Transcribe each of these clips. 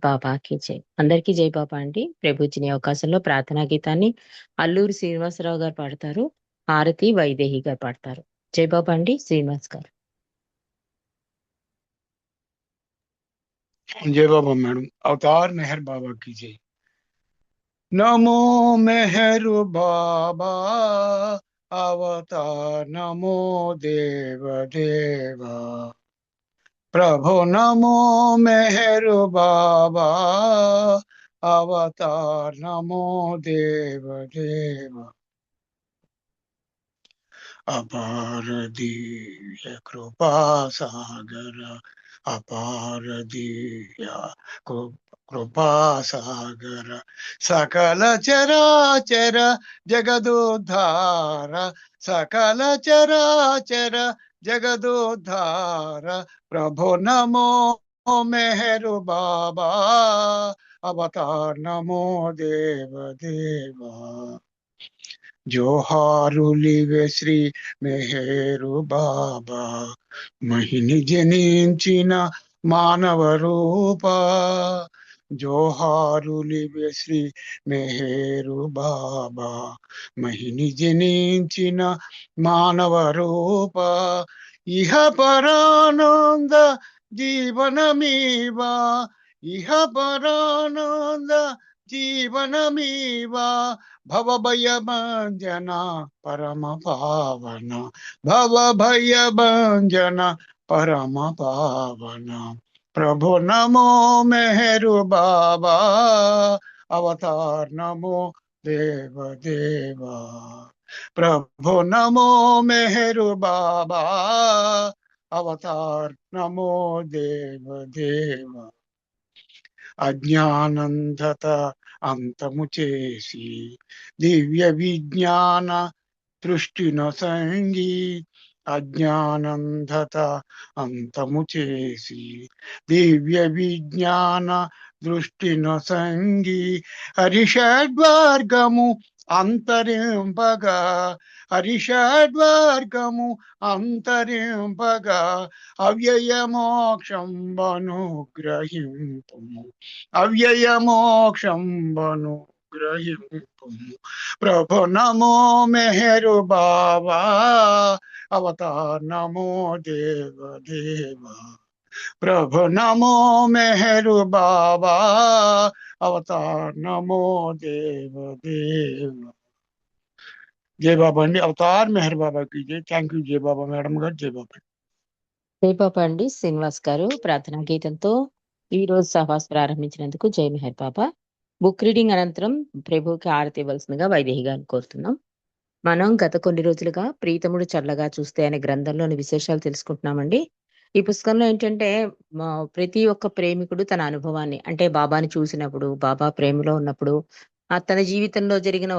బాబాకి జై. అందరికీ జై బాబా అండి. ప్రభుజీని అవకాశంలో ప్రార్థనా గీతాన్ని అల్లూరి శ్రీనివాసరావు గారు పాడతారు. హారతి వైదేహి గారు పాడతారు. జై బాబా అండి. శ్రీనివాస్ గారు. जय बाबा मैडम। अवतार मेहर बाबा की जय। नमो मेहर बाबा अवतार, नमो देव देवा प्रभु, नमो मेहर बाबा अवतार, नमो देव देवा अपार दिव्य कृपा सागर, अपार दिव्य कृपा सागर, सकल चराचर जगदोद्धार, सकल चराचर जगदोद्धार प्रभु, नमो मेहर बाबा अवतार, नमो देव देवा జోహారులివే శ్రీ మెహరు బాబా, మహిని జనించిన మానవ రూప. జోహారులివే శ్రీ మెహరు బాబా, మహిని జనించిన మానవ రూప. ఇహ పరానంద జీవనమీవా, ఇహ పరానంద జీవనమీవా భవభయభంజన పరమ పావన, భవభయభంజన పరమ పావన ప్రభు, నమో మెహరు బాబా అవతార్, నమో దేవ దేవా ప్రభు, నమో మెహరు బాబా అవతార్, నమో దేవ దేవా అజ్ఞానందత అంతము చేసి దివ్య విజ్ఞాన దృష్టిన సంగి, అజ్ఞానందత అంతము చేసి దివ్య విజ్ఞాన దృష్టిన సంగి, హరిషడ్వర్గము అంతరింపగా, హరిషడ్వర్గము అంతరింపగా అవ్యయ మోక్షం అనుగ్రహింపుము, అవ్యయ మోక్షం అనుగ్రహింపుము ప్రభు, నమో మెహరు బాబా అవతార్, నమో దేవ దేవా ప్రభు, నమో మెహరు బాబా అవతార్, నమో దేవ దేవ జై బాబా అండి. అవతార్ మెహర్ బాబాకి జై. థ్యాంక్ యూ జై బాబా మేడం గారు. జై బాబా. జై బాబా అండి. శ్రీనివాస్ గారు ప్రార్థనా గీతంతో ఈ రోజు సహవాస్ ప్రారంభించినందుకు జై మెహర్ బాబా. బుక్ రీడింగ్ అనంతరం ప్రభుకి హారతి ఇవ్వాల్సిందిగా వైదేహి గారిని కోరుతున్నాం. మనం గత కొన్ని రోజులుగా ప్రీతముడు చల్లగా చూస్తే అనే గ్రంథంలోని విశేషాలు తెలుసుకుంటున్నామండి. ఈ పుస్తకంలో ఏంటంటే ప్రతి ఒక్క ప్రేమికుడు తన అనుభవాన్ని, అంటే బాబాని చూసినప్పుడు, బాబా ప్రేమలో ఉన్నప్పుడు తన జీవితంలో జరిగిన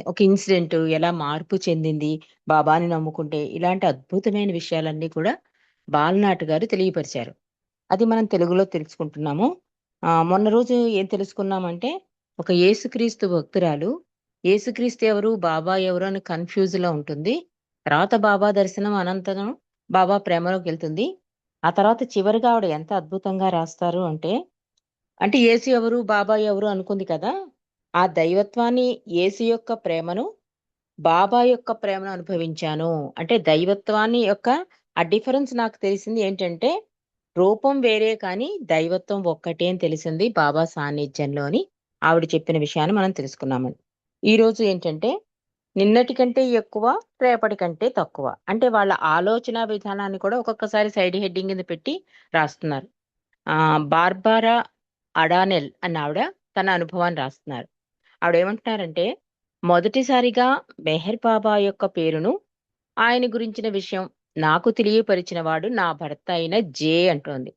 ఒక ఇన్సిడెంట్ ఎలా మార్పు చెందింది బాబాని నమ్ముకుంటే, ఇలాంటి అద్భుతమైన విషయాలన్నీ కూడా బాలనాటు గారు తెలియపరిచారు. అది మనం తెలుగులో తెలుసుకుంటున్నాము. మొన్న రోజు ఏం తెలుసుకున్నామంటే, ఒక యేసుక్రీస్తు భక్తురాలు యేసుక్రీస్తు ఎవరు, బాబా ఎవరు అని కన్ఫ్యూజ్ లో ఉంటుంది. తర్వాత బాబా దర్శనం అనంతరం బాబా ప్రేమలోకి వెళ్తుంది. ఆ తర్వాత చివరిగా ఆవిడ ఎంత అద్భుతంగా రాస్తారు అంటే, యేసు ఎవరు, బాబా ఎవరు అనుకుంది కదా, ఆ దైవత్వాన్ని, యేసు యొక్క ప్రేమను, బాబా యొక్క ప్రేమను అనుభవించాను. అంటే దైవత్వాన్ని యొక్క ఆ డిఫరెన్స్ నాకు తెలిసింది ఏంటంటే, రూపం వేరే కానీ దైవత్వం ఒక్కటే అని తెలిసింది బాబా సాన్నిధ్యంలో అని ఆవిడ చెప్పిన విషయాన్ని మనం తెలుసుకున్నామండి. ఈ రోజు ఏంటంటే, నిన్నటి కంటే ఎక్కువ, రేపటి కంటే తక్కువ. అంటే వాళ్ళ ఆలోచన విధానాన్ని కూడా ఒక్కొక్కసారి సైడ్ హెడ్డింగ్ కింద పెట్టి రాస్తున్నారు. బార్బారా అడానెల్ అన్న ఆవిడ తన అనుభవాన్ని రాస్తున్నారు. ఆవిడ ఏమంటున్నారంటే, మొదటిసారిగా మెహర్ బాబా యొక్క పేరును, ఆయన గురించిన విషయం నాకు తెలియపరిచిన వాడు నా భర్త అయిన జే అంటోంది.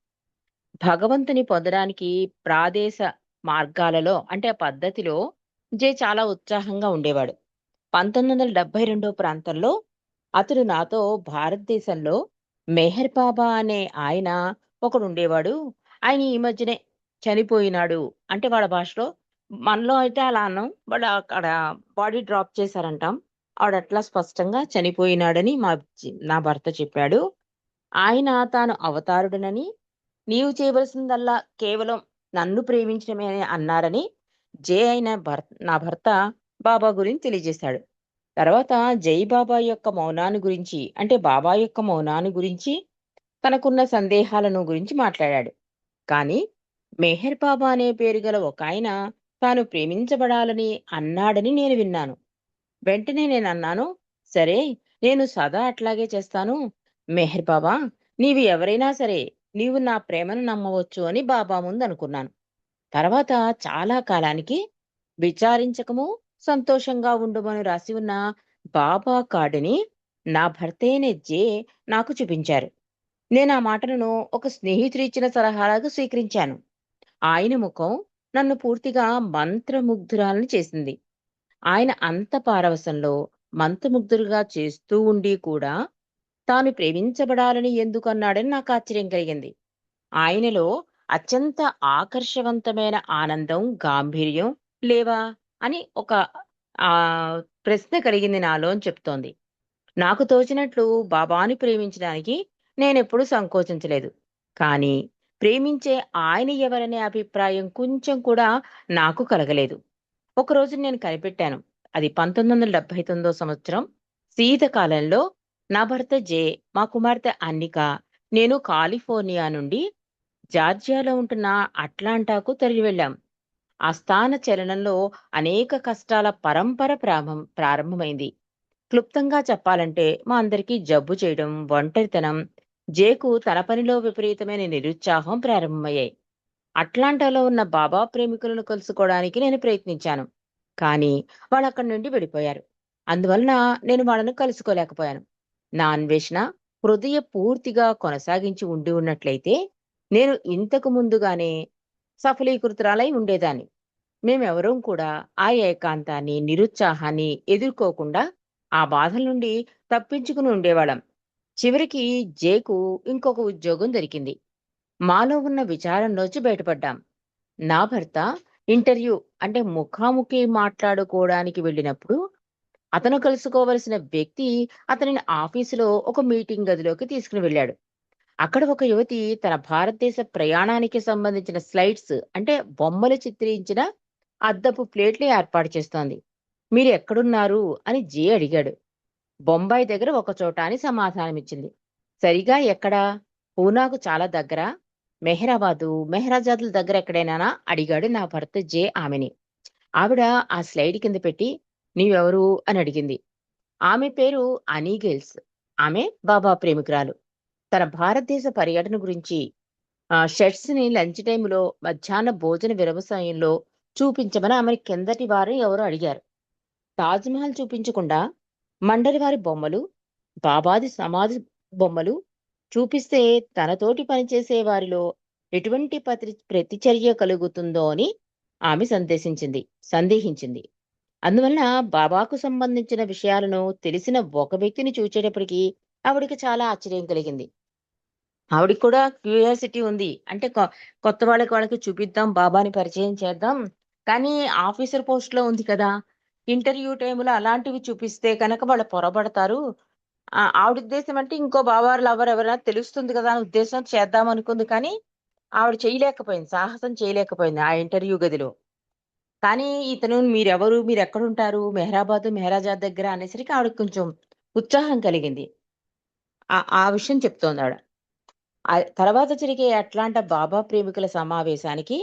భగవంతుని పొందడానికి ప్రాదేశ మార్గాలలో, అంటే ఆ పద్ధతిలో జే చాలా ఉత్సాహంగా ఉండేవాడు. 1972 ప్రాంతంలో అతడు నాతో భారతదేశంలో మెహర్ బాబా అనే ఆయన ఒకడు ఉండేవాడు. ఆయన ఈ మధ్యనే చనిపోయినాడు. అంటే వాళ్ళ భాషలో, మనలో అయితే అలా అన్నాం, వాళ్ళు అక్కడ బాడీ డ్రాప్ చేశారంటాం. ఆవిడట్లా స్పష్టంగా చనిపోయినాడని నా భర్త చెప్పాడు. ఆయన తాను అవతారుడనని, నీవు చేయవలసిందల్లా కేవలం నన్ను ప్రేమించడమే అన్నారని జే అయిన నా భర్త బాబా గురించి తెలియజేశాడు. తర్వాత జై బాబా యొక్క మౌనాన్ని గురించి, అంటే బాబా యొక్క మౌనాన్ని గురించి, తనకున్న సందేహాలను గురించి మాట్లాడాడు. కానీ మెహర్ బాబా అనే పేరు గల ఒకాయన తాను ప్రేమించబడాలని అన్నాడని నేను విన్నాను. వెంటనే నేనన్నాను, సరే, నేను సదా అట్లాగే చేస్తాను. మెహర్ బాబా, నీవు ఎవరైనా సరే, నీవు నా ప్రేమను నమ్మవచ్చు అని బాబా ముందు అనుకున్నాను. తర్వాత చాలా కాలానికి విచారించకము, సంతోషంగా ఉండుమని రాసి ఉన్న బాబా కార్డుని నా భర్తయిన జే నాకు చూపించారు. నేను ఆ మాటలను ఒక స్నేహితుడిచ్చిన సలహాలాగా స్వీకరించాను. ఆయన ముఖం నన్ను పూర్తిగా మంత్రముగ్ధురాలను చేసింది. ఆయన అంత పారవశంలో మంత్రముగ్ధులుగా చేస్తూ ఉండి కూడా తాను ప్రేమించబడాలని ఎందుకన్నాడని నాకు ఆశ్చర్యం కలిగింది. ఆయనలో అత్యంత ఆకర్షవంతమైన ఆనందం, గాంభీర్యం లేవా అని ఒక ఆ ప్రశ్న కలిగింది నాలో అని చెప్తోంది. నాకు తోచినట్లు బాబాని ప్రేమించడానికి నేనెప్పుడూ సంకోచించలేదు. కానీ ప్రేమించే ఆయన ఎవరనే అభిప్రాయం కొంచెం కూడా నాకు కలగలేదు. ఒకరోజు నేను కనిపెట్టాను. అది 1979 సంవత్సరం శీతకాలంలో నా భర్త జే, మా కుమార్తె అన్నిక, నేను కాలిఫోర్నియా నుండి జార్జియాలో ఉంటున్న అట్లాంటాకు తరలి వెళ్ళాం. ఆ స్థాన చలనంలో అనేక కష్టాల పరంపర ప్రారంభమైంది. క్లుప్తంగా చెప్పాలంటే మా అందరికీ జబ్బు చేయడం, ఒంటరితనం, జేకు తన పనిలో విపరీతమైన నిరుత్సాహం ప్రారంభమయ్యాయి. అట్లాంటాలో ఉన్న బాబా ప్రేమికులను కలుసుకోవడానికి నేను ప్రయత్నించాను. కానీ వాళ్ళక్కడి నుండి వెళ్ళిపోయారు. అందువలన నేను వాళ్ళను కలుసుకోలేకపోయాను. నా అన్వేషణ పూర్తిగా కొనసాగించి ఉండి ఉన్నట్లయితే నేను ఇంతకు ముందుగానే సఫలీకృతురాలై ఉండేదాన్ని. మేమెవరం కూడా ఆ ఏకాంతాన్ని, నిరుత్సాహాన్ని ఎదుర్కోకుండా ఆ బాధల నుండి తప్పించుకుని ఉండేవాళ్ళం. చివరికి జేకు ఇంకొక ఉద్యోగం దొరికింది. మాలో ఉన్న విచారంలోంచి బయటపడ్డాం. నా భర్త ఇంటర్వ్యూ, అంటే ముఖాముఖి మాట్లాడుకోవడానికి వెళ్ళినప్పుడు అతను కలుసుకోవలసిన వ్యక్తి అతనిని ఆఫీసులో ఒక మీటింగ్ గదిలోకి తీసుకుని వెళ్ళాడు. అక్కడ ఒక యువతి తన భారతదేశ ప్రయాణానికి సంబంధించిన స్లైడ్స్, అంటే బొమ్మలు చిత్రించిన అద్దపు ప్లేట్లు ఏర్పాటు చేస్తోంది. మీరు ఎక్కడున్నారు అని జే అడిగాడు. బొంబాయి దగ్గర ఒక చోట అని సమాధానమిచ్చింది. సరిగా ఎక్కడా? పూనాకు చాలా దగ్గర. మెహరాబాదు, మెహరాజాద్ల దగ్గర ఎక్కడైనానా అడిగాడు నా భర్త జే ఆమెని. ఆవిడ ఆ స్లైడ్ కింద పెట్టి, నీవెవరు అని అడిగింది. ఆమె పేరు అనీగెల్స్. ఆమె బాబా ప్రేమికురాలు. తన భారతదేశ పర్యటన గురించి షర్ట్స్ ని లంచ్ టైంలో, మధ్యాహ్న భోజన విరమ సమయంలో చూపించమని ఆమె కిందటి వారు ఎవరో అడిగారు. తాజ్‌మహల్ చూపించకుండా మండలి వారి బొమ్మలు, బాబాది సమాధి బొమ్మలు చూపిస్తే తనతోటి పనిచేసే వారిలో ఎటువంటి ప్రతిచర్య కలుగుతుందో అని ఆమె సందేహించింది. అందువలన బాబాకు సంబంధించిన విషయాలను తెలిసిన ఒక వ్యక్తిని చూచేటప్పటికి ఆవిడకి చాలా ఆశ్చర్యం కలిగింది. ఆవిడకి కూడా క్యూరియాసిటీ ఉంది. అంటే కొత్త వాళ్ళకి చూపిద్దాం, బాబాని పరిచయం చేద్దాం. కానీ ఆఫీసర్ పోస్ట్‌లో ఉంది కదా! ఇంటర్వ్యూ టైమ్‌లో అలాంటివి చూపిస్తే కనుక వాళ్ళు పొరబడతారు. ఆవిడ ఉద్దేశ్యం అంటే ఇంకో బాబా లవర్ ఎవరైనా తెలుస్తుంది కదా అని ఉద్దేశం చేద్దాం అనుకుంది. కానీ ఆవిడ చేయలేకపోయింది. సాహసం చేయలేకపోయింది ఆ ఇంటర్వ్యూ గదిలో. కానీ ఇతను మీరెవరు? మీరెక్కడుంటారు? మెహరాబాదు, మెహరాజాద్ దగ్గర అనేసరికి ఆవిడకి కొంచెం ఉత్సాహం కలిగింది. ఆ విషయం చెప్తోందావిడ. తర్వాత జరిగే అట్లాంటా బాబా ప్రేమికుల సమావేశానికి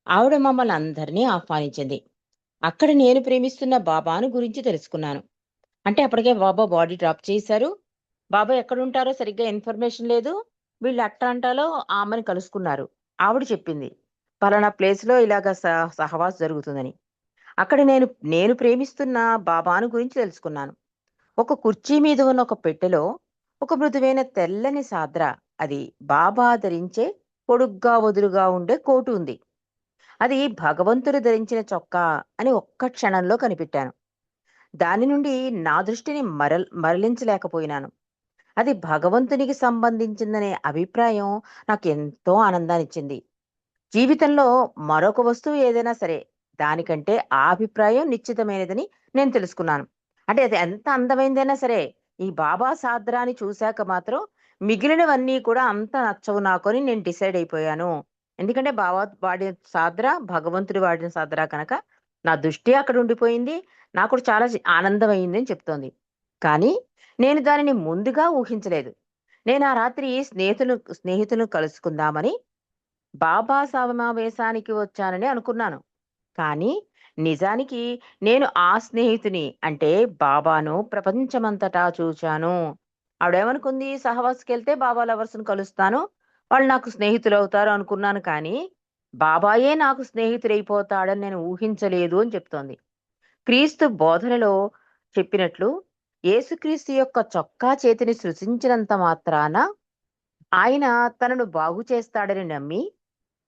ఆవిడ మమ్మల్ని అందరినీ ఆహ్వానించింది. అక్కడ నేను ప్రేమిస్తున్న బాబాను గురించి తెలుసుకున్నాను. అంటే అప్పటికే బాబా బాడీ డ్రాప్ చేశారు. బాబా ఎక్కడుంటారో సరిగ్గా ఇన్ఫర్మేషన్ లేదు. వీళ్ళు అట్లాంటాలో ఆమెను కలుసుకున్నారు. ఆవిడ చెప్పింది, పలానా ప్లేస్‌లో ఇలాగ సహవాసం జరుగుతుందని. అక్కడ నేను నేను ప్రేమిస్తున్న బాబాను గురించి తెలుసుకున్నాను. ఒక కుర్చీ మీద ఉన్న ఒక పెట్టెలో ఒక మృదువైన తెల్లని సాద్ర, అది బాబా ధరించే పొడుగ్గా వదులుగా ఉండే కోటు ఉంది. అది భగవంతుడు ధరించిన చొక్కా అని ఒక్క క్షణంలో కనిపెట్టాను. దాని నుండి నా దృష్టిని మరలించలేకపోయినాను. అది భగవంతునికి సంబంధించిందనే అభిప్రాయం నాకు ఎంతో ఆనందాన్నిచ్చింది. జీవితంలో మరొక వస్తువు ఏదైనా సరే, దానికంటే ఆ అభిప్రాయం నిశ్చితమైనదని నేను తెలుసుకున్నాను. అంటే అది ఎంత అందమైందైనా సరే, ఈ బాబా సాద్రాని చూశాక మాత్రం మిగిలినవన్నీ కూడా అంత నచ్చవు నాకు అని నేను డిసైడ్ అయిపోయాను ఎందుకంటే బావ వాడిన సాద్ర భగవంతుడు వాడిన సాద్ర కనుక నా దృష్టి అక్కడ ఉండిపోయింది. నాకు కూడా చాలా ఆనందమైంది అని చెప్తోంది. కానీ నేను దానిని ముందుగా ఊహించలేదు. నేను ఆ రాత్రి స్నేహితులను కలుసుకుందామని బాబా సమావేశానికి వచ్చానని అనుకున్నాను. కానీ నిజానికి నేను ఆ స్నేహితుని అంటే బాబాను ప్రపంచమంతటా చూచాను. ఆవిడేమనుకుంది, సహవాస్‌కెళ్తే బాబా లవర్స్‌ని కలుస్తాను. వాళ్ళు నాకు స్నేహితులవుతారు అనుకున్నాను కానీ, బాబాయే నాకు స్నేహితుడైపోతాడని నేను ఊహించలేదు అని చెప్తోంది. క్రీస్తు బోధనలో చెప్పినట్లు యేసుక్రీస్తు యొక్క చొక్కా చేతిని సృజించినంత మాత్రాన ఆయన తనను బాగు చేస్తాడని నమ్మి,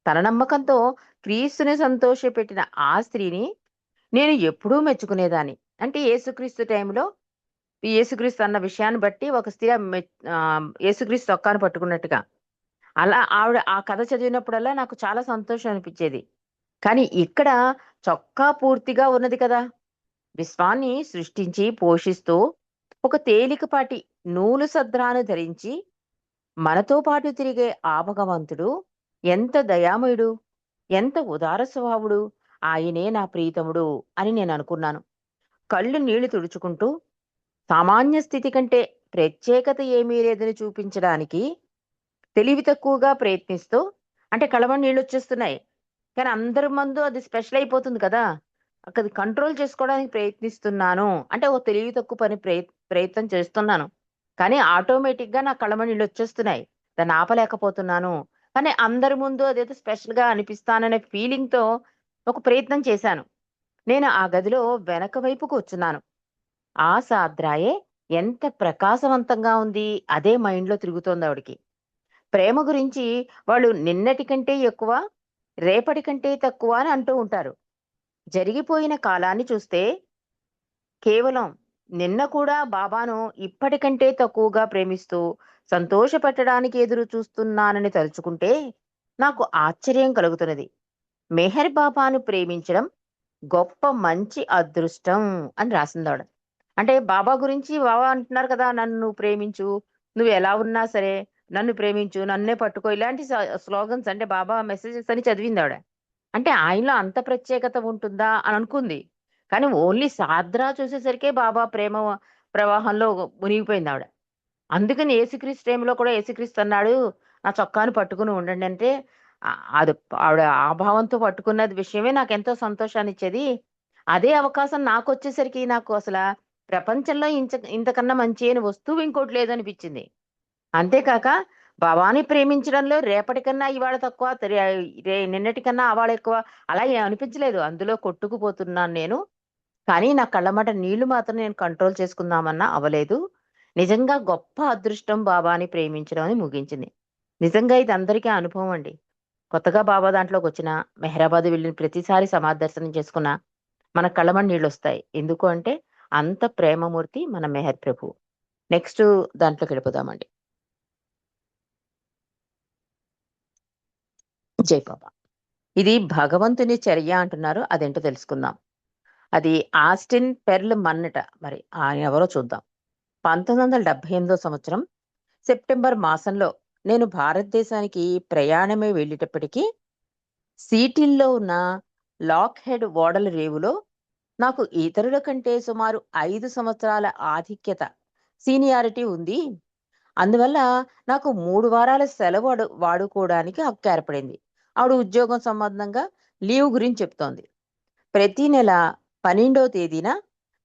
తన నమ్మకంతో క్రీస్తుని సంతోషపెట్టిన ఆ స్త్రీని నేను ఎప్పుడూ మెచ్చుకునేదాన్ని. అంటే యేసుక్రీస్తు టైంలో యేసుక్రీస్తు అన్న విషయాన్ని బట్టి ఒక స్త్రీ యేసుక్రీస్తు చొక్కాను పట్టుకున్నట్టుగా. అలా ఆవిడ ఆ కథ చదివినప్పుడల్లా నాకు చాలా సంతోషం అనిపిచ్చేది. కానీ ఇక్కడ చొక్కా పూర్తిగా ఉన్నది కదా! విశ్వాన్ని సృష్టించి, పోషిస్తూ ఒక తేలికపాటి నూలు సద్రాను ధరించి మనతో పాటు తిరిగే ఆ భగవంతుడు ఎంత దయామయుడు, ఎంత ఉదార స్వభావుడు, ఆయనే నా ప్రీతముడు అని నేననుకున్నాను. కళ్ళు నీళ్లు తుడుచుకుంటూ సామాన్య స్థితి కంటే ప్రత్యేకత ఏమీ లేదని చూపించడానికి తెలివి తక్కువగా ప్రయత్నిస్తూ అంటే కళ్ళమట నీళ్ళొచ్చేస్తున్నాయి. కానీ అందరి ముందు అది స్పెషల్ అయిపోతుంది కదా! అది కంట్రోల్ చేసుకోవడానికి ప్రయత్నిస్తున్నాను. అంటే ఓ తెలివి తక్కువ పని ప్రయత్నం చేస్తున్నాను. కానీ ఆటోమేటిక్‌గా నా కళ్ళమట నీళ్ళొచ్చేస్తున్నాయి. దాన్ని ఆపలేకపోతున్నాను. కానీ అందరి ముందు అదేదో స్పెషల్‌గా అనిపిస్తాననే ఫీలింగ్‌తో ఒక ప్రయత్నం చేశాను. నేను ఆ గదిలో వెనక వైపు కూర్చున్నాను. ఆ సాద్రాయే ఎంత ప్రకాశవంతంగా ఉంది. అదే మైండ్‌లో తిరుగుతోందావిడకి. ప్రేమ గురించి వాళ్ళు నిన్నటి కంటే ఎక్కువ, రేపటి కంటే తక్కువ అని అంటూ ఉంటారు. జరిగిపోయిన కాలాన్ని చూస్తే కేవలం నిన్న కూడా బాబాను ఇప్పటికంటే తక్కువగా ప్రేమిస్తూ, సంతోషపెట్టడానికి ఎదురు చూస్తున్నానని తలుచుకుంటే నాకు ఆశ్చర్యం కలుగుతున్నది. మెహర్ బాబాను ప్రేమించడం గొప్ప మంచి అదృష్టం అని రాసిందావిడ. అంటే బాబా గురించి బాబా అంటున్నారు కదా! నన్ను నువ్వు ప్రేమించు. నువ్వు ఎలా ఉన్నా సరే నన్ను ప్రేమించు. నన్నే పట్టుకో. ఇలాంటి స్లోగన్స్ అంటే బాబా మెసేజెస్ అని చదివిందావిడ. అంటే ఆయనలో అంత ప్రత్యేకత ఉంటుందా అని అనుకుంది. కానీ ఓన్లీ సాద్రా చూసేసరికే బాబా ప్రేమ ప్రవాహంలో మునిగిపోయిందావిడ. అందుకని యేసుక్రీస్తు టైంలో కూడా యేసుక్రీస్తు అన్నాడు, "నా చొక్కాను పట్టుకొని ఉండండి" అంటే అది ఆవిడ ఆ భావంతో పట్టుకున్నది విషయమే నాకెంతో సంతోషాన్నిచ్చేది. అదే అవకాశం నాకొచ్చేసరికి నాకు అసల ప్రపంచంలో ఇంతకన్నా మంచి అయిన వస్తువు ఇంకోటి లేదనిపిచ్చింది. అంతేకాక భవాని ప్రేమించడంలో రేపటికన్నా ఇవాళ తక్కువ, నిన్నటికన్నా అవాళ ఎక్కువ అలా ఏం అనిపించలేదు. అందులో కొట్టుకుపోతున్నాను నేను. కానీ నా కళ్ళమ్మట నీళ్లు మాత్రం నేను కంట్రోల్ చేసుకుందామన్నా అవ్వలేదు. నిజంగా గొప్ప అదృష్టం బాబాని ప్రేమించడం అని ముగించింది. నిజంగా ఇది అందరికీ అనుభవం అండి. కొత్తగా బాబా దాంట్లోకొచ్చినా, మెహరాబాద్ వెళ్ళిన ప్రతిసారి సమాధి దర్శనం చేసుకున్నా, మన కళ్ళమ్మట నీళ్లొస్తాయి. ఎందుకు అంటే అంత ప్రేమమూర్తి మన మెహర్ ప్రభువు. నెక్స్ట్ దాంట్లోకెళ్ళిపోదామండి. జై బాబా. ఇది భగవంతుని చర్య అంటున్నారు. అదేంటో తెలుసుకుందాం. అది ఆస్టిన్ పెర్ల్ మన్నట. మరి ఆయన ఎవరో చూద్దాం. 1978 సంవత్సరం సెప్టెంబర్ మాసంలో నేను భారతదేశానికి ప్రయాణమై వెళ్ళేటప్పటికి సీటిల్లో ఉన్న లాక్‌హెడ్ ఓడల రేవులో నాకు ఇతరుల కంటే సుమారు 5 సంవత్సరాల ఆధిక్యత సీనియారిటీ ఉంది. అందువల్ల నాకు 3 వారాల సెలవు వాడుకోవడానికి హక్కు ఏర్పడింది. ఆవిడ ఉద్యోగం సంబంధంగా లీవ్ గురించి చెప్తోంది. ప్రతి నెల 12వ తేదీన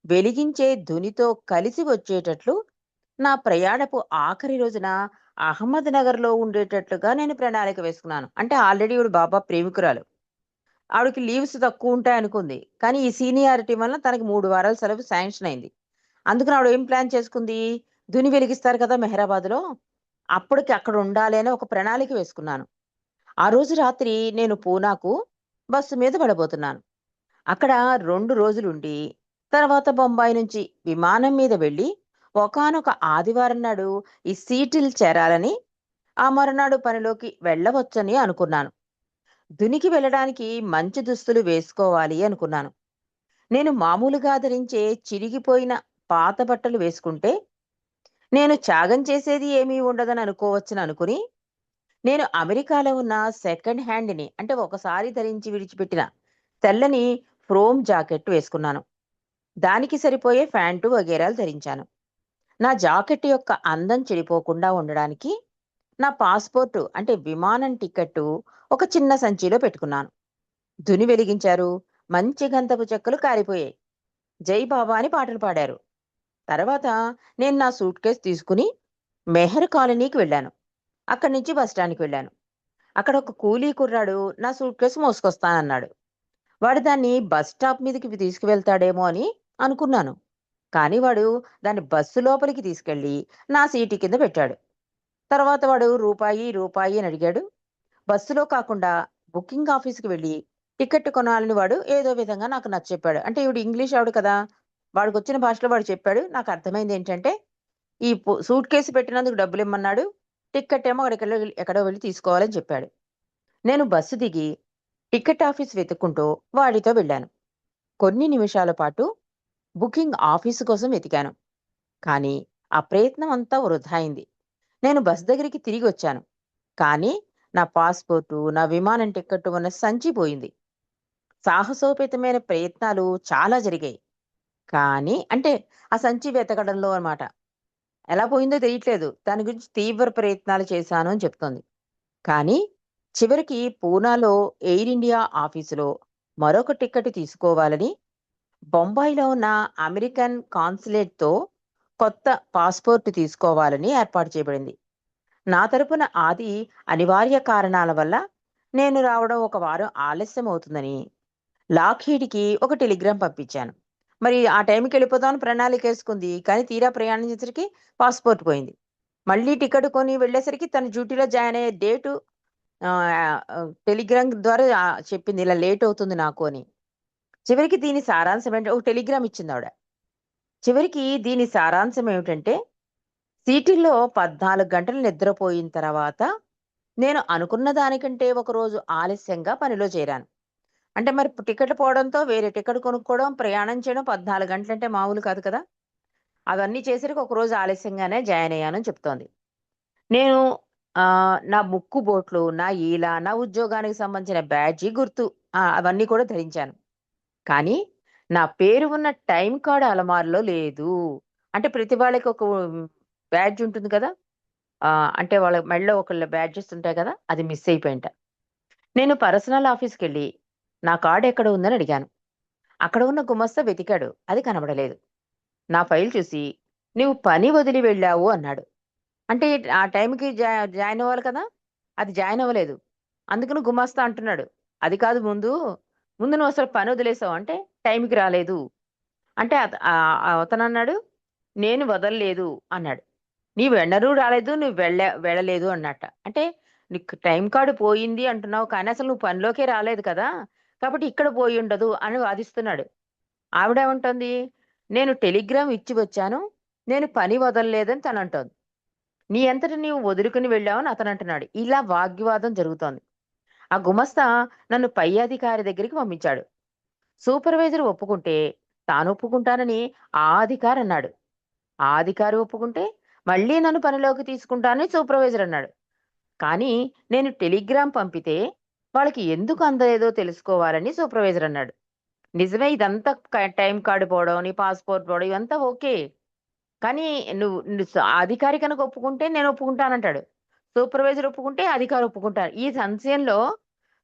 వెలిగించే ధునితో కలిసి వచ్చేటట్లు నా ప్రయాణపు ఆఖరి రోజున అహ్మద్‌నగర్‌లో ఉండేటట్లుగా నేను ప్రణాళిక వేసుకున్నాను. అంటే ఆల్రెడీ ఈవిడ బాబా ప్రేమికురాలు. ఆవిడకి లీవ్స్ తక్కువుంటాయనుకుంది. కానీ ఈ సీనియారిటీ వలన తనకి 3 వారాల సెలవు శాంక్షన్ అయింది. అందుకని ఆవిడ ఏం ప్లాన్ చేసుకుంది, ధుని వెలిగిస్తారు కదా మెహరాబాద్‌లో, అప్పటికి అక్కడ ఉండాలి అని ఒక ప్రణాళిక వేసుకున్నాను. ఆ రోజు రాత్రి నేను పూనాకు బస్సు మీద పడబోతున్నాను. అక్కడ 2 రోజులుండి, తర్వాత బొంబాయి నుంచి విమానం మీద వెళ్ళి, ఒకానొక ఆదివారం నాడు ఈ సీటిల్ చేరాలని, ఆ మరునాడు పనిలోకి వెళ్ళవచ్చని అనుకున్నాను. దునికి వెళ్ళడానికి మంచి దుస్తులు వేసుకోవాలి అనుకున్నాను. నేను మామూలుగా ధరించే చిరిగిపోయిన పాత బట్టలు వేసుకుంటే, నేను త్యాగం చేసేది ఏమీ ఉండదని అనుకోవచ్చని అనుకుని, నేను అమెరికాలో ఉన్న సెకండ్ హ్యాండ్‌ని అంటే ఒకసారి ధరించి విడిచిపెట్టిన తెల్లని ఫ్రోమ్ జాకెట్ వేసుకున్నాను. దానికి సరిపోయే ప్యాంటు వగైరాలు ధరించాను. నా జాకెట్ యొక్క అందం చెడిపోకుండా ఉండడానికి నా పాస్‌పోర్టు అంటే విమానం టికెట్టు ఒక చిన్న సంచిలో పెట్టుకున్నాను. ధుని వెలిగించారు. మంచి గంధపు చెక్కలు కారిపోయాయి. 'జై బాబా' అని పాటలు పాడారు. తర్వాత నేను నా సూట్‌కేస్ తీసుకుని మెహర్ కాలనీకి వెళ్ళాను. అక్కడి నుంచి బస్ స్టాండ్‌కి వెళ్ళాను. అక్కడ ఒక కూలీ కుర్రాడు నా సూట్‌కేస్ మోసుకొస్తానన్నాడు. వాడు దాన్ని బస్ స్టాప్ మీదకి తీసుకువెళ్తాడేమో అని అనుకున్నాను. కానీ వాడు దాన్ని బస్సు లోపలికి తీసుకెళ్ళి నా సీటు కింద పెట్టాడు. తర్వాత వాడు రూపాయి, రూపాయి అని అడిగాడు. బస్సులో కాకుండా బుకింగ్ ఆఫీస్‌కి వెళ్ళి టికెట్ కొనాలని వాడు ఏదో విధంగా నాకు నచ్చచెప్పాడు. అంటే ఈవిడ ఇంగ్లీష్ ఆవిడ కదా! వాడికొచ్చిన భాషలో వాడు చెప్పాడు. నాకు అర్థమైందేంటంటే, ఈ సూట్ కేస్ పెట్టినందుకు డబ్బులిమ్మన్నాడు. టికెట్ ఏమో ఎక్కడో వెళ్లి తీసుకోవాలని చెప్పాడు. నేను బస్సు దిగి టికెట్ ఆఫీస్ వెతుక్కుంటూ వాడితో వెళ్ళాను. కొన్ని నిమిషాల పాటు బుకింగ్ ఆఫీసు కోసం వెతికాను. కానీ ఆ ప్రయత్నం అంతా వృధా అయింది. నేను బస్ దగ్గరికి తిరిగొచ్చాను. కానీ నా పాస్‌పోర్టు, నా విమానం టికెట్టు ఉన్న సంచి పోయింది. సాహసోపేతమైన ప్రయత్నాలు చాలా జరిగాయి. కానీ అంటే ఆ సంచి వెతకడంలో అన్నమాట. ఎలా పోయిందో తెలియట్లేదు. దాని గురించి తీవ్ర ప్రయత్నాలు చేశాను అని చెప్తోంది. కానీ చివరికి పూనాలో ఎయిర్ ఇండియా ఆఫీసులో మరొక టికెట్ తీసుకోవాలని బొంబాయిలో ఉన్న అమెరికన్ కాన్సులేట్‌తో కొత్త పాస్‌పోర్ట్ తీసుకోవాలని ఏర్పాటు చేయబడింది. నా తరపున అది అనివార్య కారణాల వల్ల నేను రావడం ఒక వారం ఆలస్యం అవుతుందని లాక్‌హీడ్‌కి ఒక టెలిగ్రామ్ పంపించాను. మరి ఆ టైంకి వెళ్ళిపోదామని ప్రణాళికేసుకుంది. కానీ తీరా ప్రయాణించేసరికి పాస్‌పోర్ట్ పోయింది. మళ్ళీ టికెట్ కొని వెళ్ళేసరికి తన డ్యూటీలో జాయిన్ అయ్యే డేటు టెలిగ్రామ్ ద్వారా చెప్పింది. ఇలా లేట్ అవుతుంది నాకు అని. చివరికి దీని సారాంశం ఏంటి ఒక టెలిగ్రామ్ ఇచ్చిందావిడ. చివరికి దీని సారాంశం ఏమిటంటే, సీటిల్లో 14 గంటలు నిద్రపోయిన తర్వాత నేను అనుకున్న దానికంటే ఒక రోజు ఆలస్యంగా పనిలో చేరాను. అంటే మరి టికెట్లు పోవడంతో వేరే టికెట్ కొనుక్కోవడం, ప్రయాణం చేయడం 14 గంటలంటే మామూలు కాదు కదా! అవన్నీ చేసరికి ఒక రోజు ఆలస్యంగానే జాయిన్ అయ్యానని చెప్తోంది. నేను నా ముక్కు బోట్లు, నా ఈల, నా ఉద్యోగానికి సంబంధించిన బ్యాడ్జి గుర్తు అవన్నీ కూడా ధరించాను. కానీ నా పేరు ఉన్న టైమ్ కార్డ్ అలమారులో లేదు. అంటే ప్రతి వాళ్ళకి ఒక బ్యాడ్జ్ ఉంటుంది కదా! అంటే వాళ్ళ మెడలో ఒకళ్ళ బ్యాడ్జెస్ ఉంటాయి కదా! అది మిస్ అయిపోయింట. నేను పర్సనల్ ఆఫీస్‌కెళ్ళి నా కార్డ్ ఎక్కడ ఉందని అడిగాను. అక్కడ ఉన్న గుమస్తా వెతికాడు. అది కనబడలేదు. నా ఫైల్ చూసి "నువ్వు పని వదిలి వెళ్ళావు" అన్నాడు. అంటే ఆ టైంకి జాయిన్ అవ్వాలి కదా! అది జాయిన్ అవ్వలేదు. అందుకని గుమాస్తా అంటున్నాడు. "అది కాదు ముందు నువ్వు అసలు పని వదిలేసావు" అంటే "టైంకి రాలేదు." అంటే అతనన్నాడు, "నేను వదలలేదు" అన్నాడు. "నీవెన్నడూ రాలేదు. నువ్వు వెళ్ళలేదు" అన్నట్ట. అంటే నీకు టైమ్ కార్డ్ పోయింది అంటున్నావు. కానీ అసలు నువ్వు పనిలోకే రాలేదు కదా! కాబట్టి ఇక్కడ పోయుండదు అని వాదిస్తున్నాడు. ఆవిడేమంటోంది, "నేను టెలిగ్రామ్ ఇచ్చి వచ్చాను. నేను పని వదలలేదని" తనంటోంది. "నీ అంతట నీవు వదులుకొని వెళ్ళావని" అతనంటున్నాడు. ఇలా వాగ్వివాదం జరుగుతోంది. ఆ గుమస్తా నన్ను పై అధికారి దగ్గరికి పంపించాడు. సూపర్వైజర్ ఒప్పుకుంటే తానొప్పుకుంటానని ఆ అధికారి అన్నాడు. ఆ అధికారి ఒప్పుకుంటే మళ్ళీ నన్ను పనిలోకి తీసుకుంటానని సూపర్వైజర్ అన్నాడు. కానీ నేను టెలిగ్రామ్ పంపితే వాళ్ళకి ఎందుకు అందలేదో తెలుసుకోవాలని సూపర్వైజర్ అన్నాడు. నిజమే ఇదంతా టైమ్ కార్డ్ పోవడం, నీ పాస్‌పోర్ట్ పోవడం ఇవంతా ఓకే. కానీ నువ్వు నువ్వు అధికారి కనుక ఒప్పుకుంటే నేను ఒప్పుకుంటానంటాడు. సూపర్వైజర్ ఒప్పుకుంటే అధికారి ఒప్పుకుంటారు. ఈ సంశయంలో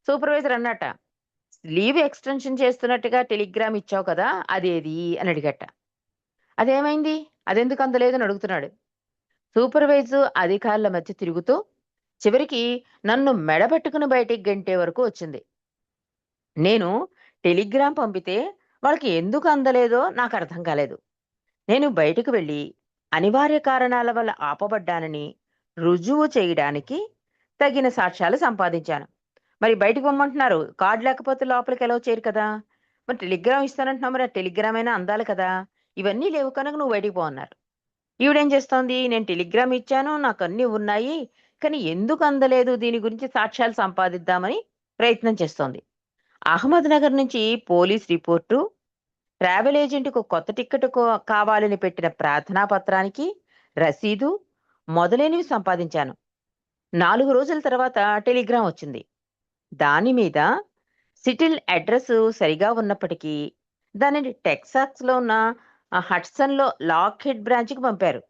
సూపర్వైజర్ అన్నట్ట, "లీవ్ ఎక్స్‌టెన్షన్ చేస్తున్నట్టుగా టెలిగ్రామ్ ఇచ్చావు కదా! అదేది?" అని అడిగట. "అదేమైంది? అదెందుకు అందలేదని" అడుగుతున్నాడు. సూపర్వైజర్ అధికారుల మధ్య తిరుగుతూ చివరికి నన్ను మెడబెట్టుకుని బయటికి గెంటే వరకు వచ్చింది. నేను టెలిగ్రామ్ పంపితే వాళ్ళకి ఎందుకు అందలేదో నాకు అర్థం కాలేదు. నేను బయటకు వెళ్ళి అనివార్య కారణాల వల్ల ఆపబడ్డానని రుజువు చేయడానికి తగిన సాక్ష్యాలు సంపాదించాను. మరి బయటకు పొమ్మంటున్నారు. కార్డ్ లేకపోతే లోపలికి ఎలవ్ చేయరు కదా! మరి టెలిగ్రామ్ ఇస్తానంటున్నావు మరి ఆ టెలిగ్రామ్ అయినా అందాలి కదా! ఇవన్నీ లేవు కనుక నువ్వు బయటికి పో అన్నారు. ఈవిడేం చేస్తోంది? నేను టెలిగ్రామ్ ఇచ్చాను. నాకన్నీ ఉన్నాయి. కానీ ఎందుకు అందలేదు దీని గురించి సాక్ష్యాలు సంపాదిద్దామని ప్రయత్నం చేస్తోంది. అహ్మద్‌నగర్ నుంచి పోలీస్ రిపోర్టు, ట్రావెల్ ఏజెంట్‌కు కొత్త టికెట్ కావాలని పెట్టిన ప్రార్థనా పత్రానికి రసీదు మొదలైనవి సంపాదించాను. 4 రోజుల తర్వాత టెలిగ్రామ్ వచ్చింది. దాని మీద సిటిల్ అడ్రస్ సరిగా ఉన్నప్పటికీ దానిని టెక్సాస్‌లో ఉన్న హడ్సన్‌లో లాక్‌హీడ్ బ్రాంచ్‌కి పంపారు.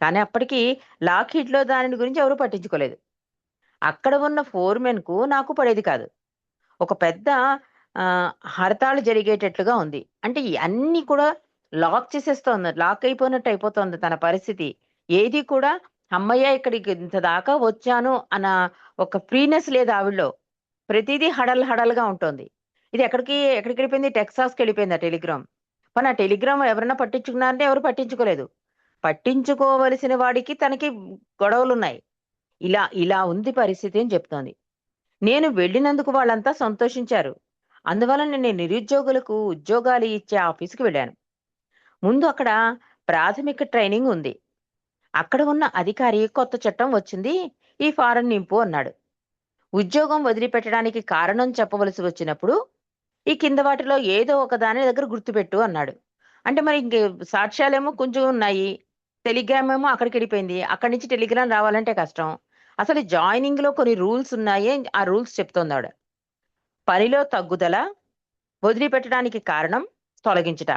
కానీ అప్పటికి లాక్‌హీడ్‌లో దానిని గురించి ఎవరు పట్టించుకోలేదు. అక్కడ ఉన్న ఫోర్‌మెన్‌కు నాకు పడేది కాదు. ఒక పెద్ద హడతాళ్ జరిగేటట్లుగా ఉంది. అంటే ఈ అన్నీ కూడా లాక్ చేసేస్తోంది. లాక్ అయిపోయినట్టు అయిపోతోంది తన పరిస్థితి. ఏది కూడా హమ్మయ్య! ఇక్కడికి ఇంత దాకా వచ్చాను అన్న ఒక ఫ్రీనెస్ లేదు ఆవిడలో. ప్రతీదీ హడల్ హడల్‌గా ఉంటోంది. ఇది ఎక్కడికెళ్ళిపోయింది? టెక్సాస్‌కెళ్ళిపోయింది ఆ టెలిగ్రామ్. పోనీ ఆ టెలిగ్రామ్ ఎవరైనా పట్టించుకున్నారంటే ఎవరు పట్టించుకోలేదు. పట్టించుకోవలసిన వాడికి తనకి గొడవలున్నాయి. ఇలా ఇలా ఉంది పరిస్థితి అని చెప్తోంది. నేను వెళ్ళినందుకు వాళ్ళంతా సంతోషించారు. అందువలన నేను నిరుద్యోగులకు ఉద్యోగాలు ఇచ్చే ఆఫీస్‌కి వెళ్ళాను. ముందు అక్కడ ప్రాథమిక ట్రైనింగ్ ఉంది. అక్కడ ఉన్న అధికారి కొత్త చట్టం వచ్చింది. ఈ ఫారం నింపు అన్నాడు. ఉద్యోగం వదిలిపెట్టడానికి కారణం చెప్పవలసి వచ్చినప్పుడు ఈ కింద వాటిలో ఏదో ఒక దాని దగ్గర గుర్తుపెట్టు అన్నాడు. అంటే మరి ఇంక సాక్ష్యాలేమో కొంచెం ఉన్నాయి. టెలిగ్రామ్ ఏమో అక్కడికెళ్ళిపోయింది. అక్కడి నుంచి టెలిగ్రామ్ రావాలంటే కష్టం. అసలు జాయినింగ్‌లో కొన్ని రూల్స్ ఉన్నాయి. ఆ రూల్స్ చెప్తోందావిడ. పనిలో తగ్గుదల, వదిలిపెట్టడానికి కారణం, తొలగించుట.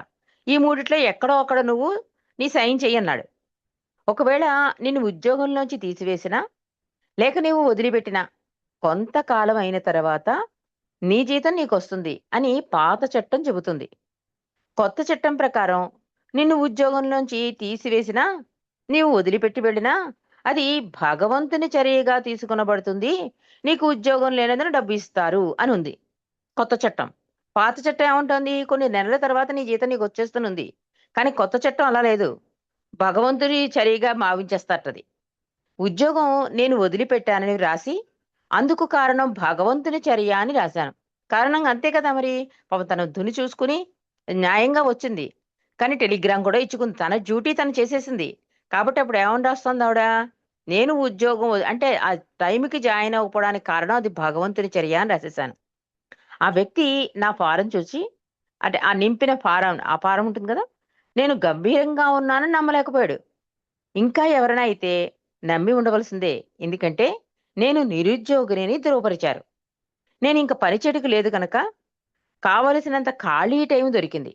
ఈ మూడిట్లో ఎక్కడో అక్కడ నువ్వు నీ సైన్ చెయ్యన్నాడు. ఒకవేళ నిన్ను ఉద్యోగంలోంచి తీసివేసినా, లేక నీవు వదిలిపెట్టినా, కొంతకాలం అయిన తర్వాత నీ జీతం నీకొస్తుంది అని పాత చట్టం చెబుతుంది. కొత్త చట్టం ప్రకారం నిన్ను ఉద్యోగంలోంచి తీసివేసినా, నీవు వదిలిపెట్టి వెళ్ళినా, అది భగవంతుని చర్యగా తీసుకొనబడుతుంది. నీకు ఉద్యోగం లేనందున డబ్బు ఇస్తారు అని ఉంది. కొత్త చట్టం. పాత చట్టం ఏమంటోంది? కొన్ని నెలల తర్వాత నీ జీతం నీకొచ్చేస్తనుంది. కానీ కొత్త చట్టం అలా లేదు. భగవంతుని చర్యగా భావించేస్తటది. ఉద్యోగం నేను వదిలిపెట్టానని రాసి, అందుకు కారణం భగవంతుని చర్య అని రాశాను. కారణం అంతే కదా మరి. పాపం తను ధుని చూసుకుని న్యాయంగా వచ్చింది. కానీ టెలిగ్రామ్ కూడా ఇచ్చుకుంది. తన డ్యూటీ తను చేసేసింది. కాబట్టి అప్పుడు ఏమని రాస్తోందావిడ? నేను ఉద్యోగం అంటే ఆ టైంకి జాయిన్ అవ్వకపోవడానికి కారణం అది భగవంతుని చర్య అని రాసేసాను. ఆ వ్యక్తి నా ఫారం చూసి అంటే ఆ నింపిన ఫారం ఆ ఫారం ఉంటుంది కదా! నేను గంభీరంగా ఉన్నానని నమ్మలేకపోయాడు. ఇంకా ఎవరైనా అయితే నమ్మి ఉండవలసిందే. ఎందుకంటే నేను నిరుద్యోగినని ధృవపరిచారు. నేనింక పని చెడుకు లేదు గనక కావలసినంత ఖాళీ టైం దొరికింది.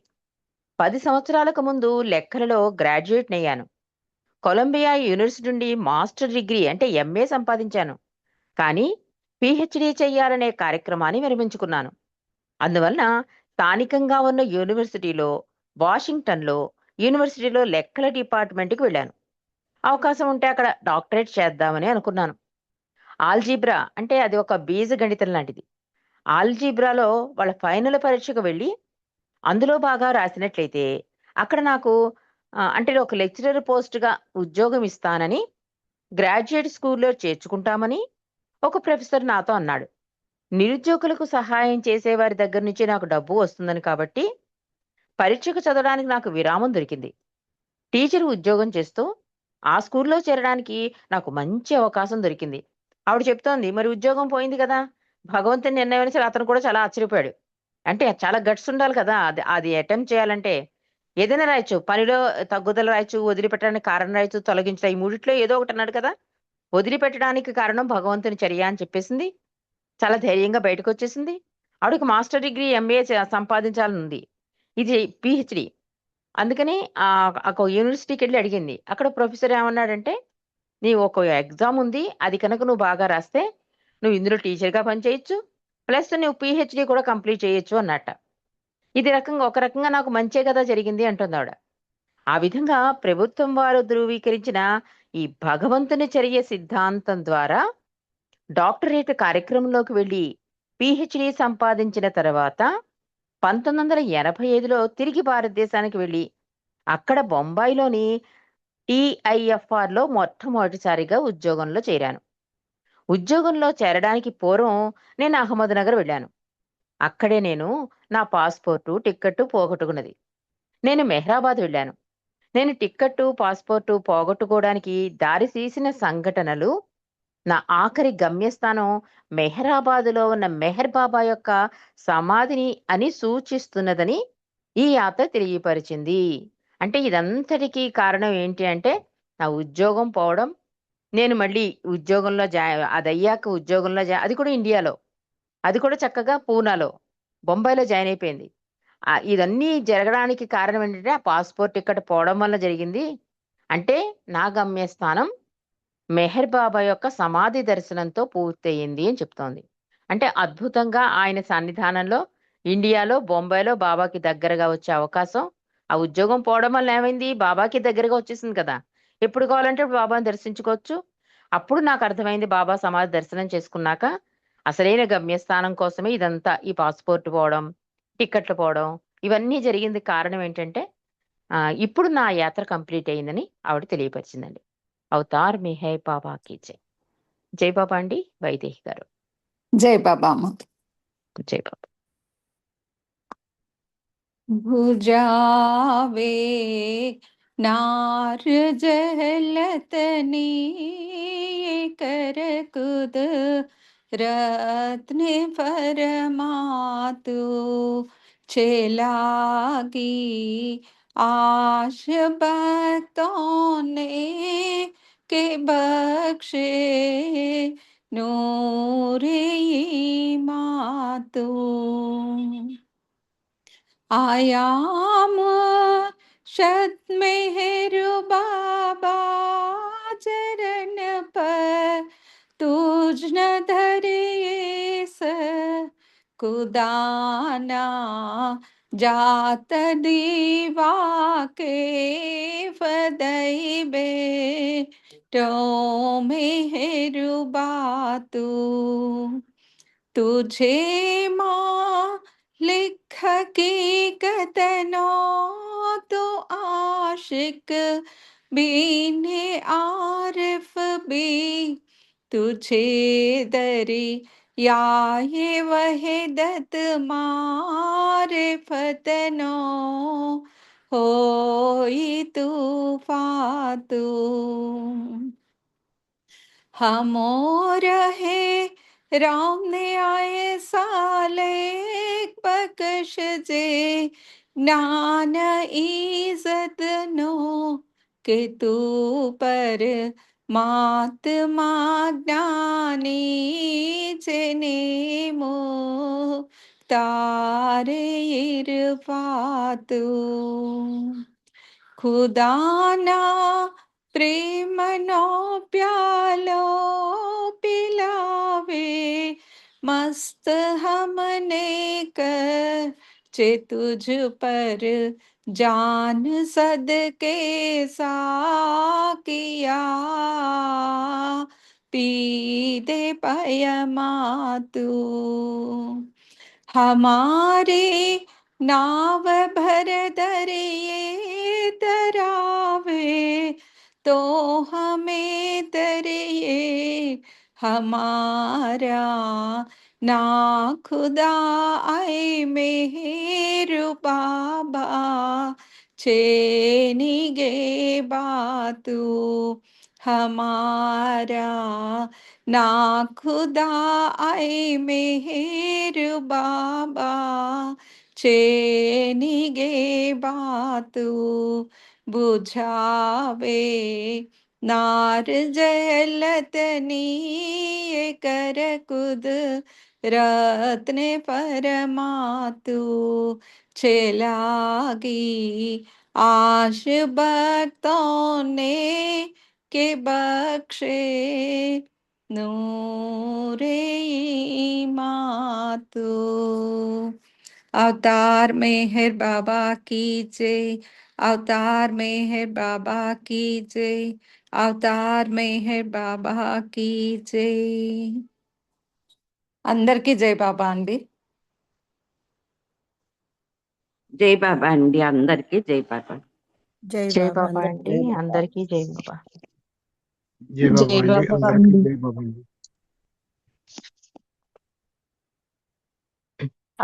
10 సంవత్సరాలకు ముందు లెక్కలలో గ్రాడ్యుయేట్‌నయ్యాను. కొలంబియా యూనివర్సిటీ నుండి మాస్టర్ డిగ్రీ అంటే ఎంఏ సంపాదించాను. కానీ పీహెచ్‌డీ చెయ్యాలనే కార్యక్రమాన్ని విరమించుకున్నాను. అందువలన స్థానికంగా ఉన్న వాషింగ్టన్‌లో యూనివర్సిటీలో లెక్కల డిపార్ట్‌మెంట్‌కి వెళ్ళాను. అవకాశం ఉంటే అక్కడ డాక్టరేట్ చేద్దామని అనుకున్నాను. ఆల్జీబ్రా అంటే అది ఒక బీజగణితం లాంటిది. ఆల్జీబ్రాలో వాళ్ళ ఫైనల్ పరీక్షకు వెళ్ళి, అందులో బాగా రాసినట్లయితే అక్కడ నాకు అంటే ఒక లెక్చరర్ పోస్ట్‌గా ఉద్యోగం ఇస్తానని, గ్రాడ్యుయేట్ స్కూల్‌లో చేర్చుకుంటామని ఒక ప్రొఫెసర్ నాతో అన్నాడు. నిరుద్యోగులకు సహాయం చేసేవారి దగ్గర నుంచి నాకు డబ్బు వస్తుందని కాబట్టి పరీక్షకు చదవడానికి నాకు విరామం దొరికింది. టీచర్ ఉద్యోగం చేస్తూ ఆ స్కూల్లో చేరడానికి నాకు మంచి అవకాశం దొరికింది. ఆవిడ చెప్తోంది, "మరి ఉద్యోగం పోయింది కదా! భగవంతుని నిర్ణయం" అనేసరి అతను కూడా చాలా ఆశ్చర్యపోయాడు. అంటే చాలా గట్స్ ఉండాలి కదా! అది అది అటెంప్ట్ చేయాలంటే. ఏదైనా రాయొచ్చు. పనిలో తగ్గుదల రాయొచ్చు, వదిలిపెట్టడానికి కారణం రాయొచ్చు, తొలగించడం ఈ మూడిట్లో ఏదో ఒకటి అన్నాడు కదా! వదిలిపెట్టడానికి కారణం భగవంతుని చర్య అని చెప్పేసింది. చాలా ధైర్యంగా బయటకొచ్చేసింది. ఆవిడకి మాస్టర్ డిగ్రీ, ఎంఏ సంపాదించాలనుంది. ఇది పీహెచ్‌డీ. అందుకని ఒక యూనివర్సిటీకెళ్ళి అడిగింది. అక్కడ ప్రొఫెసర్ ఏమన్నాడంటే, "నీవు ఒక ఎగ్జామ్ ఉంది. అది కనుక నువ్వు బాగా రాస్తే, నువ్వు ఇందులో టీచర్‌గా పని చేయొచ్చు. ప్లస్ నువ్వు పీహెచ్‌డీ కూడా కంప్లీట్ చేయొచ్చు" అన్నట్ట. ఒక రకంగా నాకు మంచే కదా జరిగింది అంటుందావిడ. ఆ విధంగా ప్రభుత్వం వారు ధృవీకరించిన ఈ భగవంతుని చర్య సిద్ధాంతం ద్వారా డాక్టరేట్ కార్యక్రమంలోకి వెళ్లి పీహెచ్‌డీ సంపాదించిన తర్వాత 1985లో తిరిగి భారతదేశానికి వెళ్లి అక్కడ బొంబాయిలోని టీఐఎఫ్ఆర్‌లో మొట్టమొదటిసారిగా ఉద్యోగంలో చేరాను. ఉద్యోగంలో చేరడానికి పూర్వం నేను అహ్మద్‌నగర్ వెళ్ళాను. అక్కడే నేను నా పాస్‌పోర్టు, టిక్కెట్టు పోగొట్టుకున్నది. నేను మెహ్రాబాద్ వెళ్ళాను. నేను టిక్కెట్టు, పాస్‌పోర్టు పోగొట్టుకోవడానికి దారి తీసిన సంఘటనలు నా ఆఖరి గమ్యస్థానం మెహ్రాబాదులో ఉన్న మెహర్ బాబా యొక్క సమాధిని అని సూచిస్తున్నదని ఈ యాత్ర తెలియపరిచింది. అంటే ఇదంతటికీ కారణం ఏంటి అంటే, నా ఉద్యోగం పోవడం, నేను మళ్ళీ ఉద్యోగంలో అది అయ్యాక ఉద్యోగంలో అది కూడా ఇండియాలో, అది కూడా చక్కగా పూనాలో, బొంబాయిలో జాయిన్ అయిపోయింది. ఇదన్నీ జరగడానికి కారణం ఏంటంటే ఆ పాస్పోర్ట్ టికెట్ పోవడం వల్ల జరిగింది. అంటే నా గమ్యస్థానం మెహర్ బాబా యొక్క సమాధి దర్శనంతో పూర్తయింది అని చెప్తోంది. అంటే అద్భుతంగా ఆయన సన్నిధానంలో ఇండియాలో, బొంబాయిలో బాబాకి దగ్గరగా వచ్చే అవకాశం, ఆ ఉద్యోగం పోవడం వల్ల ఏమైంది, బాబాకి దగ్గరగా వచ్చేసింది కదా. ఎప్పుడు కావాలంటే అప్పుడు బాబాని దర్శించుకోవచ్చు. అప్పుడు నాకు అర్థమైంది, బాబా సమాధి దర్శనం చేసుకున్నాక అసలైన గమ్యస్థానం కోసమే ఇదంతా, ఈ పాస్పోర్ట్ పోవడం, టిక్కెట్లు పోవడం, ఇవన్నీ జరిగింది. కారణం ఏంటంటే ఇప్పుడు నా యాత్ర కంప్లీట్ అయిందని ఆవిడ తెలియపరిచిందండి. అవతార్ మే హై బాబా కీ జై. జై బాబా అండి వైదేహి గారు. జై బాబా అమ్మ. జై బాబా. भुजावे नार जहलतनी कर कुद रत्न फरमातु छेलागी आश भक्तों ने के बख्शे नूरे मातु आयाम शत मेहरु बाबा चरण पर तुझ न धरे स कुदाना जात दीवा के फदई बे तो मेहरु बातू तुझे माँ लिख की कतनो तो आशिक बीने आरिफ भी तुझे दरी या ये वहदत मारे फतनो होई तू फातू हमोर है राम ने आए साले बख्श जे ज्ञान इज्जत नो के तू पर महात्मा ज्ञानी जेने मो तारे इरफातू खुदाना प्रेम नो प्यालो पिलावे मस्त हमने कर चे तुझ पर जान सदके साकिया पी दे पयमा तू हमारे नाव भर दरिए तरावे तो हमें दरिए हमारा ना खुदा आए मेहरु बाबा छेनी गे बातू हमारा ना खुदा आए मेहरु बाबा छेनी गे बातू बुझावे नार जयलतनी कर कुद रत्न परमातु छेलागी आश भक्तों ने के बख्शे नूरे मातु। अवतार मेहर बाबा की जय, अवतार मेहर बाबा की जय, अवतार मेहर बाबा की जय। అందరికీ జై బాబా అండి. జై బాబా అండి అందరికీ జై బాబా. జై జై బాబా బాబా అండి అందరికీ జై బాబా. జై బాబా అండి అందరికీ జై బాబా అండి.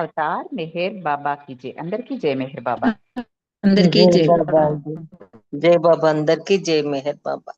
అవతార్ మెహర్ బాబా की जय. అందరికీ జై మెహర్ బాబా. అందరికీ జై జై బాబా అండి. జై బాబా అందరికీ జై మెహర్ బాబా.